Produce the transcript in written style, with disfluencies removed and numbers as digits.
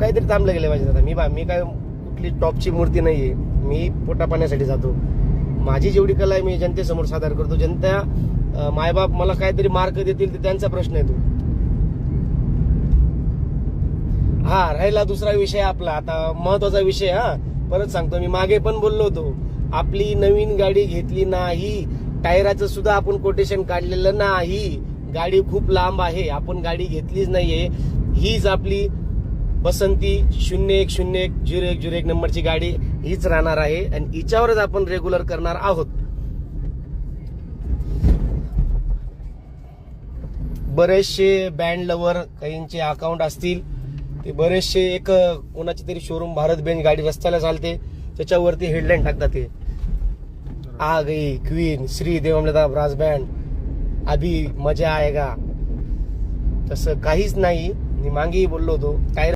काहीतरी थांबलं गेलं पाहिजे. आता मी काय कुठली टॉपची मूर्ती नाहीये. मी पोटा पाण्यासाठी जातो. माझी जेवढी कला आहे मी जनतेसमोर सादर करतो. जनता मायबाप मला काहीतरी मार्क देतील ते त्यांचा प्रश्न आहे तो. हा राहिला दुसरा विषय आपला, आता महत्वाचा विषय. हा परत सांगतो, मी मागे पण बोललो होतो, आपली नवीन गाडी घेतली नाही, टायराचं सुद्धा आपण कोटेशन काढलेलं नाही, गाडी खूप लांब आहे, आपण गाडी घेतलीच नाहीये. हीच आपली बसंती 01010101 नंबरची गाडी हीच राहणार आहे आणि हिच्यावरच आपण रेग्युलर करणार आहोत. बरेचसे बँड लवर काहींचे अकाउंट असतील, ते बरेचसे एक कोणाची तरी शोरूम भारत बेंज गाडी रस्त्याला चालते त्याच्यावरती हेडलाईन टाकतात, ते आ गई क्वीन श्री देवमलता ब्रास बँड अभी मजा आएगा. तसं काहीच नाही. मी मागेही बोललो होतो, टायर